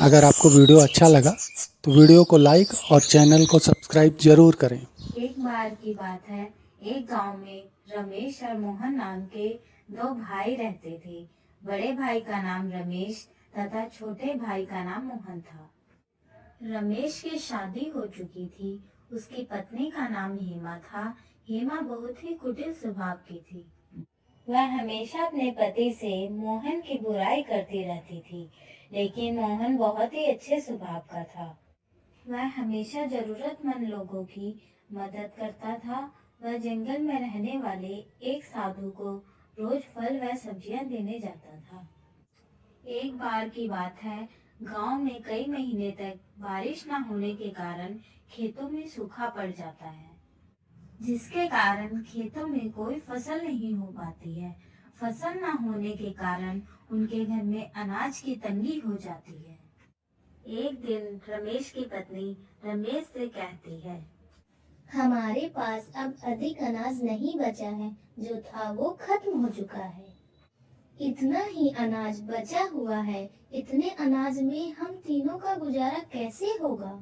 अगर आपको वीडियो अच्छा लगा तो वीडियो को लाइक और चैनल को सब्सक्राइब जरूर करें। एक बार की बात है, एक गांव में रमेश और मोहन नाम के दो भाई रहते थे। बड़े भाई का नाम रमेश तथा छोटे भाई का नाम मोहन था। रमेश की शादी हो चुकी थी। उसकी पत्नी का नाम हेमा था। हेमा बहुत ही कुटिल स्वभाव की थी। वह हमेशा अपने पति से मोहन की बुराई करती रहती थी, लेकिन मोहन बहुत ही अच्छे स्वभाव का था। वह हमेशा जरूरतमंद लोगों की मदद करता था। वह जंगल में रहने वाले एक साधु को रोज फल व सब्जियां देने जाता था। एक बार की बात है, गांव में कई महीने तक बारिश न होने के कारण खेतों में सूखा पड़ जाता है, जिसके कारण खेतों में कोई फसल नहीं हो पाती है। फसल न होने के कारण उनके घर में अनाज की तंगी हो जाती है। एक दिन रमेश की पत्नी रमेश से कहती है, हमारे पास अब अधिक अनाज नहीं बचा है, जो था वो खत्म हो चुका है। इतना ही अनाज बचा हुआ है। इतने अनाज में हम तीनों का गुजारा कैसे होगा?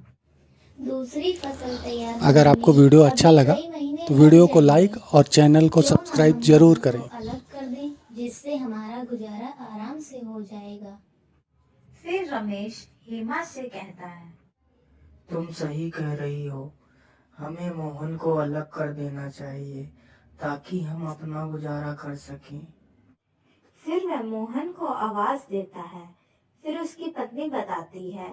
दूसरी फसल तैयार अगर होने आपको में वीडियो अच्छा अभी लगा कई महीने तो लग वीडियो को लाइक जाएंगे। और चैनल को क्यों ना सब्सक्राइब हम जरूर मोहन को करें। अलग कर दें, जिससे हमारा गुजारा आराम से हो जाएगा। फिर रमेश हेमा से कहता है, तुम सही कह रही हो। हमें मोहन को अलग कर देना चाहिए ताकि हम अपना गुजारा कर सकें। फिर वह मोहन को आवाज देता है। फिर उसकी पत्नी बताती है,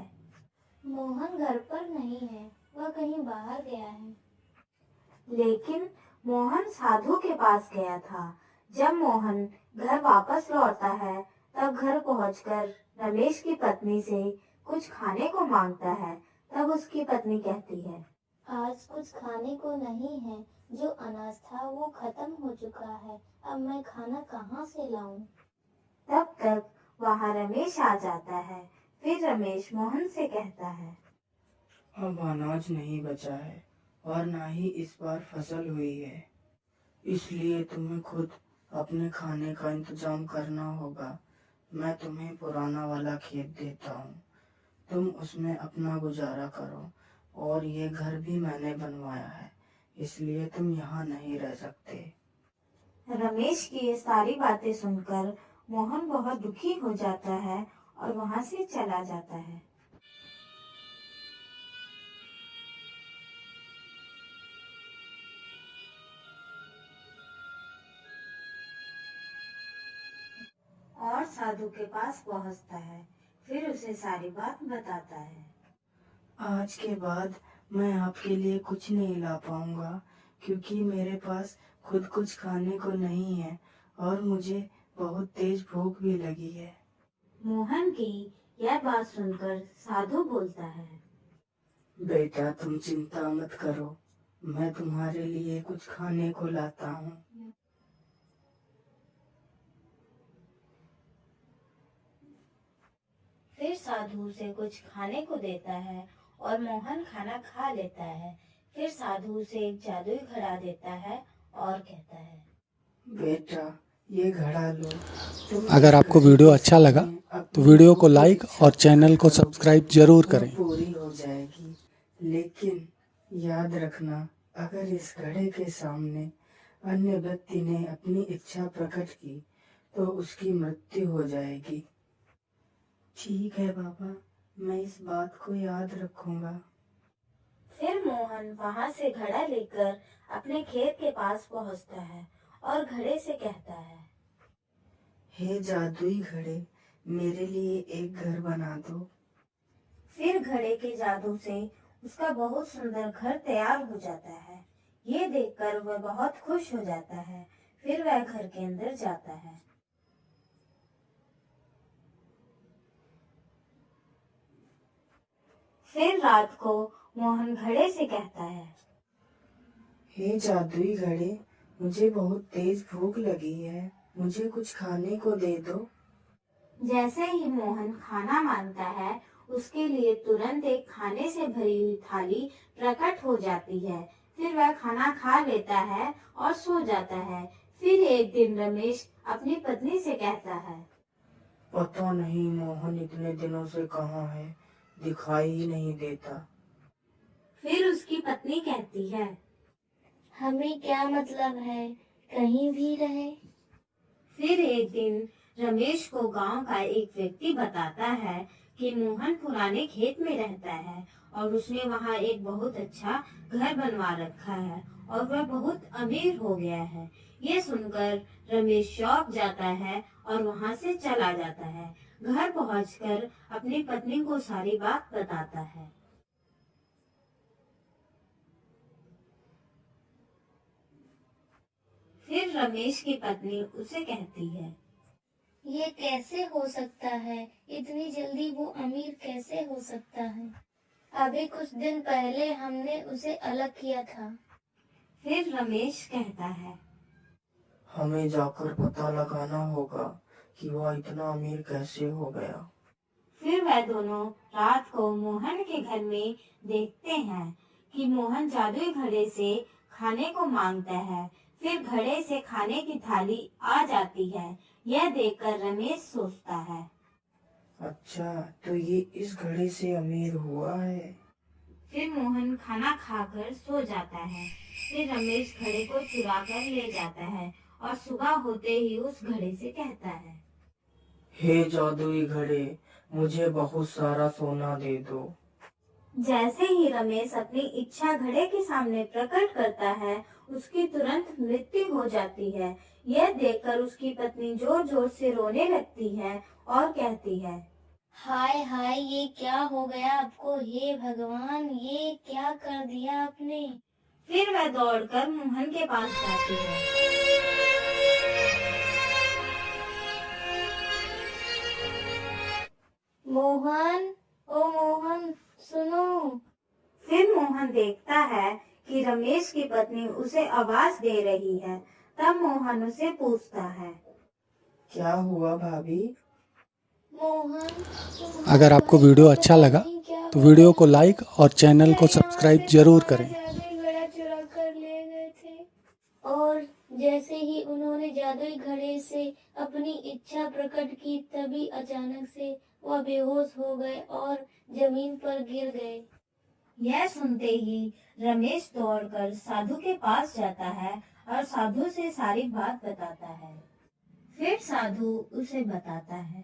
मोहन घर पर नहीं है, वह कहीं बाहर गया है। लेकिन मोहन साधु के पास गया था। जब मोहन घर वापस लौटता है, तब घर पहुंचकर रमेश की पत्नी से कुछ खाने को मांगता है। तब उसकी पत्नी कहती है, आज कुछ खाने को नहीं है। जो अनाज था वो खत्म हो चुका है। अब मैं खाना कहाँ से लाऊं? तब तक वहां रमेश आ जाता है। फिर रमेश मोहन से कहता है, अब अनाज नहीं बचा है और ना ही इस बार फसल हुई है, इसलिए तुम्हें खुद अपने खाने का इंतजाम करना होगा। मैं तुम्हें पुराना वाला खेत देता हूँ, तुम उसमें अपना गुजारा करो। और ये घर भी मैंने बनवाया है, इसलिए तुम यहाँ नहीं रह सकते। रमेश की ये सारी बातें सुनकर मोहन बहुत दुखी हो जाता है और वहां से चला जाता है। और साधु के पास पहुंचता है। फिर उसे सारी बात बताता है। आज के बाद मैं आपके लिए कुछ नहीं ला पाऊंगा, क्योंकि मेरे पास खुद कुछ खाने को नहीं है और मुझे बहुत तेज भूख भी लगी है। मोहन की यह बात सुनकर साधु बोलता है, बेटा, तुम चिंता मत करो, मैं तुम्हारे लिए कुछ खाने को लाता हूँ। फिर साधु उसे कुछ खाने को देता है और मोहन खाना खा लेता है। फिर साधु उसे एक जादुई घड़ा देता है और कहता है, बेटा, ये घड़ा लो। तुम अगर इस आपको घड़े वीडियो के अच्छा लगा सामने तो अपनी वीडियो जो को भी लाइक इच्छा और चैनल प्रकट को करोगे, सब्सक्राइब जरूर वह करें। पूरी हो जाएगी। लेकिन याद रखना, अगर इस घड़े के सामने अन्य व्यक्ति ने अपनी इच्छा प्रकट की तो उसकी मृत्यु हो जाएगी। ठीक है बाबा, मैं इस बात को याद रखूंगा। फिर मोहन वहां से घड़ा लेकर अपने खेत के पास पहुंचता है और घड़े से कहता है, हे जादुई घड़े, मेरे लिए एक घर बना दो। फिर घड़े के जादू से उसका बहुत सुंदर घर तैयार हो जाता है। ये देखकर वह बहुत खुश हो जाता है। फिर वह घर के अंदर जाता है। फिर रात को मोहन घड़े से कहता है, हे जादुई घड़े, मुझे बहुत तेज भूख लगी है, मुझे कुछ खाने को दे दो। जैसे ही मोहन खाना मांगता है, उसके लिए तुरंत एक खाने से भरी हुई थाली प्रकट हो जाती है। फिर वह खाना खा लेता है और सो जाता है। फिर एक दिन रमेश अपनी पत्नी से कहता है, पता नहीं मोहन इतने दिनों से कहाँ है, दिखाई ही नहीं देता। फिर उसकी पत्नी कहती है, हमें क्या मतलब है, कहीं भी रहे। फिर एक दिन रमेश को गांव का एक व्यक्ति बताता है कि मोहन पुराने खेत में रहता है और उसने वहां एक बहुत अच्छा घर बनवा रखा है और वह बहुत अमीर हो गया है। ये सुनकर रमेश चौंक जाता है और वहां से चला जाता है। घर पहुंचकर अपनी पत्नी को सारी बात बताता है। फिर रमेश की पत्नी उसे कहती है, ये कैसे हो सकता है, इतनी जल्दी वो अमीर कैसे हो सकता है। अभी कुछ दिन पहले हमने उसे अलग किया था। फिर रमेश कहता है, हमें जाकर पता लगाना होगा कि वह इतना अमीर कैसे हो गया। फिर वह दोनों रात को मोहन के घर में देखते हैं कि मोहन जादुई घड़े से खाने को मांगता है। फिर घड़े से खाने की थाली आ जाती है। यह देखकर रमेश सोचता है, अच्छा, तो ये इस घड़े से अमीर हुआ है। फिर मोहन खाना खाकर सो जाता है। फिर रमेश घड़े को चुरा कर ले जाता है और सुबह होते ही उस घड़े से कहता है, हे जादुई घड़े, मुझे बहुत सारा सोना दे दो। जैसे ही रमेश अपनी इच्छा घड़े के सामने प्रकट करता है, उसकी तुरंत मृत्यु हो जाती है। यह देखकर उसकी पत्नी जोर जोर से रोने लगती है और कहती है, हाय हाय, ये क्या हो गया आपको, हे भगवान, ये क्या कर दिया आपने। फिर वह दौड़कर मोहन के पास जाती है। मोहन, ओ मोहन, सुनो। फिर मोहन देखता है कि रमेश की पत्नी उसे आवाज दे रही है। तब मोहन उसे पूछता है, क्या हुआ भाभी? मोहन, अगर आपको वीडियो अच्छा लगा तो वीडियो को लाइक और चैनल को सब्सक्राइब जरूर करें। जादुई घड़ा चुरा कर ले गए थे और जैसे ही उन्होंने जादुई घड़े से अपनी इच्छा प्रकट की, तभी अचानक से वह बेहोश हो गए और जमीन पर गिर गए। यह सुनते ही रमेश दौड़कर साधु के पास जाता है और साधु से सारी बात बताता है। फिर साधु उसे बताता है,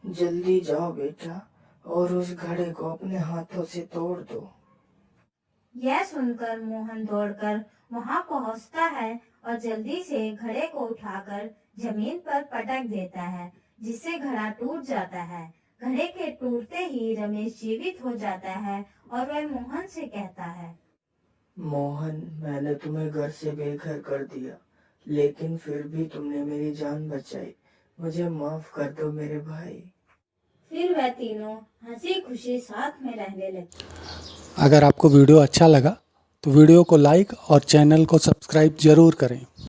जल्दी जाओ बेटा और उस घड़े को अपने हाथों से तोड़ दो। यह सुनकर मोहन दौड़कर वहां पहुंचता है और जल्दी से घड़े को उठाकर जमीन पर पटक देता है, जिससे घड़ा टूट जाता है। घड़े के टूटते ही रमेश जीवित हो जाता है और वह मोहन से कहता है, मोहन, मैंने तुम्हें घर से बेघर कर दिया, लेकिन फिर भी तुमने मेरी जान बचाई। मुझे माफ कर दो मेरे भाई। फिर वह तीनों हंसी खुशी साथ में रहने लगे। अगर आपको वीडियो अच्छा लगा तो वीडियो को लाइक और चैनल को सब्सक्राइब जरूर करें।